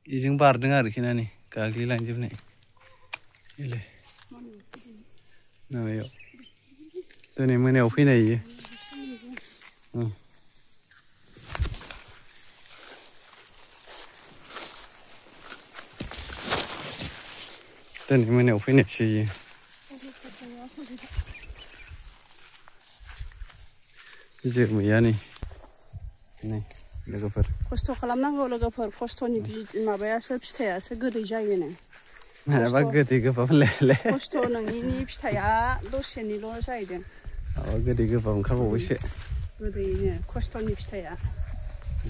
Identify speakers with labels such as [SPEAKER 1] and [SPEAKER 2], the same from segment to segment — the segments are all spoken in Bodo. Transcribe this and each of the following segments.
[SPEAKER 1] इजों बारदों आरोखि ना नै गाग्लिलांजोबनाय इलाय माबायाव दिनै मोनायाव फैनाय इयो दिनै मोनायाव फैनायसो इयो जोमैया नै लोगोफोर
[SPEAKER 2] खस्थ' खालामनांगौ लोगोफोर खस्थ'नि माबायासो फिथाइयासो गोदै जायोनो
[SPEAKER 1] माबा गोदै गोबाब होनलाय
[SPEAKER 2] खस्थ' नोंनि फिथाइया दसेनिल' जाहैदों
[SPEAKER 1] माबा गोदै गोबाब ओंखारबावबायसो
[SPEAKER 2] गोदैनो खस्थ'नि फिथाइया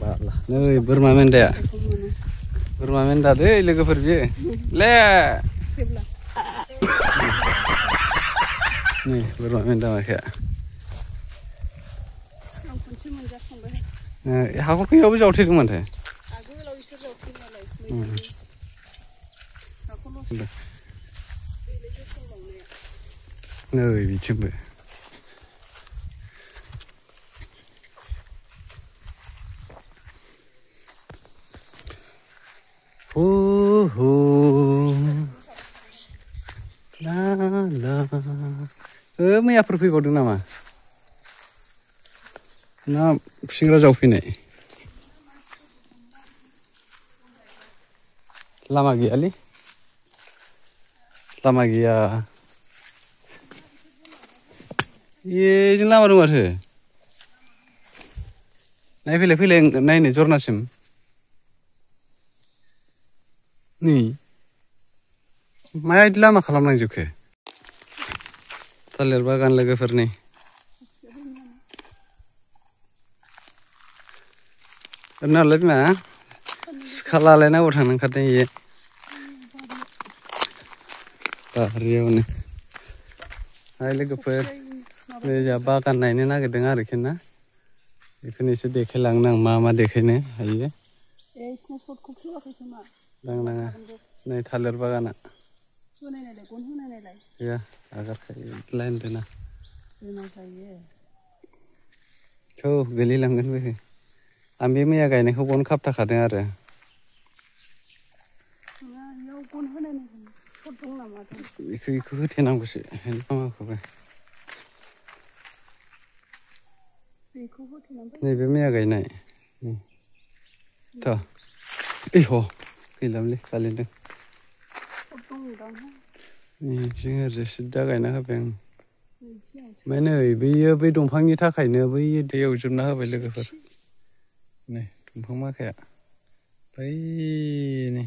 [SPEAKER 1] बाला नै बोरमा मेन्दा दै लोगोफोर बियो ले नै बोरमा मेन्दा माखाया
[SPEAKER 2] आं खनसे मोनजाखांबाय
[SPEAKER 1] हाखर गैयाबो जावथेदों माथो
[SPEAKER 2] आगोलाव इसोर जावफैनायालाय
[SPEAKER 1] नै बिथिंबो ला ला मैयाफोर फैबावदों नामा ना खुसेंग्रा जावफैनाय लामा गैयालै लामा गैया एजों लामा दं माथो नायफैलाय फैलाय नायनो जरनासिम नै माबायदि लामा खालामलांजोबखो थालिर बागान लोगोफोरनि ओरैनोलाय बिमा सिखा लालायनांगौ थांनो ओंखारदों इयो बारियावनो हाय लोगोफोर नै जोंहा बागान नायनो नागिरदों आरोखि ना बेखौनो एसे देखायलांनो आं मा देखायनो हायो नाङा नै थालिर बागाना गैया आगारखायलाय होनदोंना थौ गोलैलांगोन बे आं बे मैया गायनायखौ गन खाबथाखादों आरो बेखौ होथेनांगौसो माबाखौबो नैबे मैया गायनाय थ' इह गैलामोनलै गालिनदों जों ओरैजाय सिदा गायना होबाय आं ओमफ्राय नै बैयो बै दंफांनि थाखायनो बै दैयाव जोबना होबाय लोगोफोर नै दंफां माखाया बैनि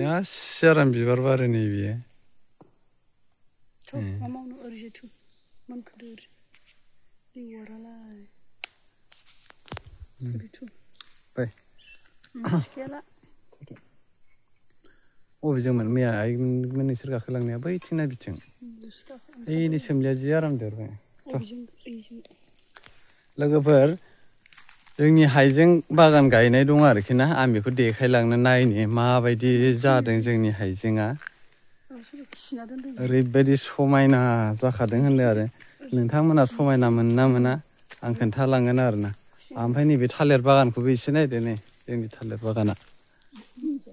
[SPEAKER 1] गासै आराम बिबार बारो नै बियो अबेजोंमोन मैया आइमोन नोंसोर गाखोलांनाया बैथिंना बिथिं ओइनि सोमलिया जि आराम देरबाय लोगोफोर जोंनि हाइजें बागान गायनाय दं आरोखि ना आं बेखौ देखायलांनो नायनि माबायदि जादों जोंनि हाइजेंआ ओरैबायदि समायना जाखादों होनदों आरो नोंथांमोना समायना मोनोना मोना आं खोन्थालांगोन आरोना ओमफ्राय नैबे थालिर बागानखौबो एसे नायदो नै जोंनि थालिर बागाना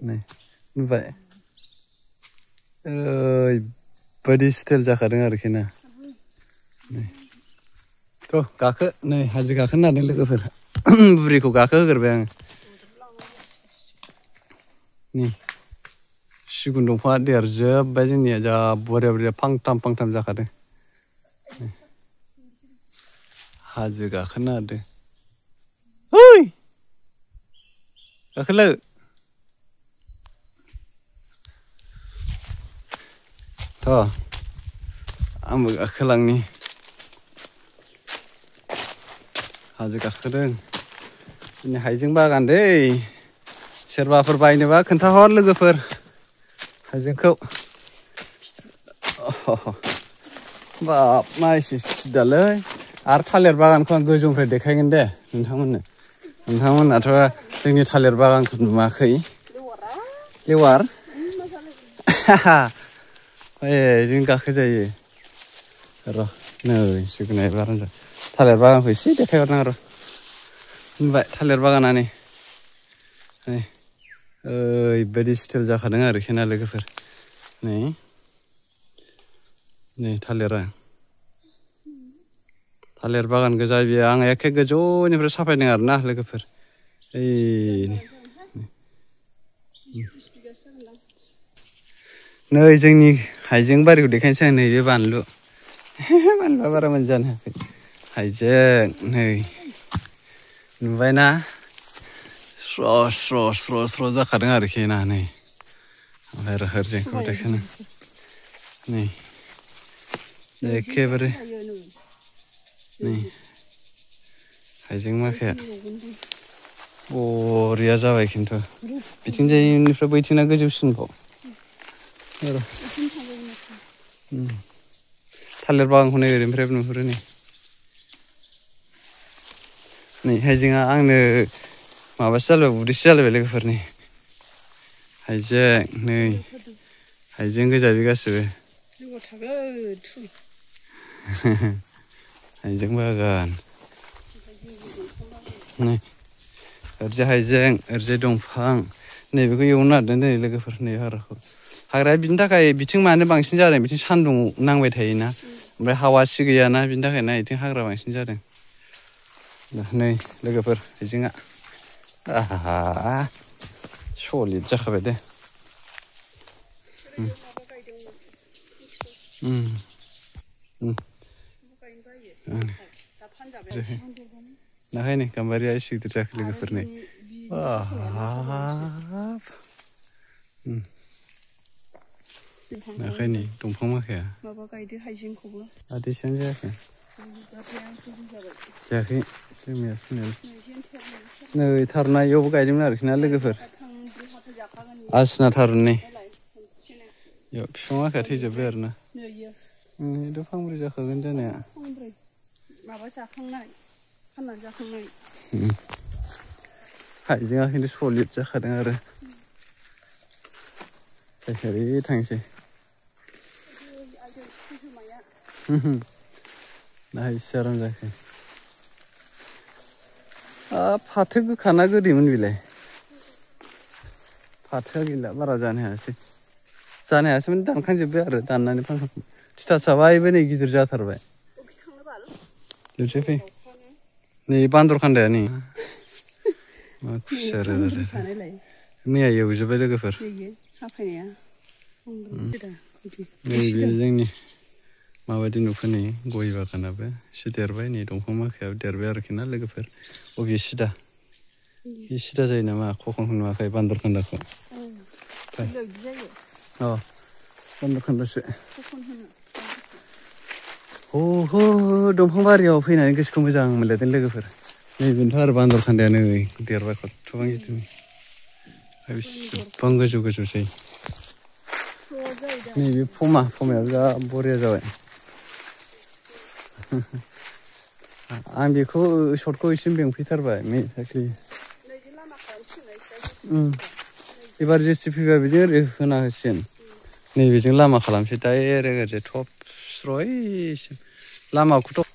[SPEAKER 1] नै नुबाय ओरैबायदि स्टाइल जाखादों आरोखि ना थ' गाखो नै हाजो गाखोनो नागिरदों लोगोफोर बुरिखौ गाखो होग्रोबाय आङो नै सिगुन दंफाङा देरजोब्बाय जोंनिया जा बरिया बरिया फांथाम जाखादों हाजो गाखोनो नागिरदों ओइ गाखोलो थ' आंबो गाखोलांनि हाजो गाखोदों जोंनि हाइजें बागान दै सोरबाफोर बायनोबा खोन्थाहर लोगोफोर हाइजेंखौ बाब मा एसे सिदालै आरो थालिर बागानखौ आं गोजौनिफ्राय देखायगोन दे नोंथांमोनाथ' जोंनि थालिर बागानखौ नुवाखै लेवार जों गाखोजायो र' नै जोगोनार बागान थालिर बागानखौ एसे देखायहरनांगौ र' होनबाय थालिर बागाना नै नै ओरैबायदि स्टाइल जाखादों आरोखि ना लोगोफोर नै थालिरा थालिर बागान गोजा बियो आं एखे गोजौनिफ्राय साफायदों आरोना लोगोफोर नै जोंनि हाइजें बारिखौ देखायनोसै आं नैबे बानलु बानलुआ बारा मोजां जानो हायाखै हाइजें नै नुबायना स्र' जाखादों आरोखि ना नै ओमफ्राय हाइजेंखौ देखायनो नै एखेबारे नै हाइजें माखाया बरिया जाबाय खिन्थु बिथिंजायनिफ्राय बैथिंना गोजौसिनबाव थालिर बागानखौ नै ओरैनिफ्रायबो नुहुरो नै हाइजेंआ आंनो माबासो जालायबाय उदैसो जालायबाय लोगोफोर नै हाइजें नै हाइजें गोजा बे गासिबो हाइजें बागान नै ओरैजाय हाइजें ओरैजाय दंफां नैबेखौ एवनो नागिरदों दिनै लोगोफोर नै हाग्राया बिनि थाखाय बिथिं मानो बांसिन जादों बिथिं सान्दुं नांबाय थायोना ओमफ्राय हावासि गैयाना बिनि थाखायनो बिथिं हाग्रा बांसिन जादों नै लोगोफोर हाइजेंआ सलिड जाखाबाय दे नाखायनो गाम्बारिया एसे गिदिर जाखो लोगोफोर नै नाखायनो दंफां माखाया
[SPEAKER 2] माबा गायदो हाइजेंखौबो
[SPEAKER 1] आदैसानो जायाखै जायाखै जोंनियासो नै थारुनायावबो गायदोंमोन आरोखि ना लोगोफोर आसिना थारुन नै बिफां माखाया थैजोब्बाय आरोना बेथ' फांब्रै जाखागोन जानाया
[SPEAKER 2] माबा जाखांनाय फाननानै जाखांनाय
[SPEAKER 1] हाइजेंआ खिन्थु सलिड जाखादों आरो ओरै थांसै नायसै आराम जाखो फाथो गोखाना गोदैमोन बेलाय फाथोआ गैला बारा जानो हायासैमोन दानखांजोब्बाय आरो दाननानै फांखां थिथासाबायबो नै गिदिर जाथारबाय फै नै बान्दर खान्दाया नै मा खुसिया मैया एवजोब्बाय लोगोफोर नैबे जोंनि माबायदि नुखो नै गय बागानाबो एसे देरबाय नै दंफां माखायाबो देरबाय आरोखि ना लोगोफोर बबे सिदा बे सिदा जायो नामा खखनखौ नुवाखै बान्दर खान्दाखौ बान्दर खान्दासो दंफां बारियाव फैनानै गोसोखौ मोजां मोनलायदों लोगोफोर नै बेनोथ' आरो बान्दर खान्दाया नै देरबाय खथ'बां गिदिर बेसेबां गोजौ गोजौसै नैबे फमायाबो जा बरिया जाबाय आं बेखौ सर्टखौ एसे बेंफैथारबाय एबार जेसि फैबा बिदि ओरै होना होसिगोन नैबेजों लामा खालामसै डाइरेक्ट ओरैजाय थब स्रयसिम लामाखौथ'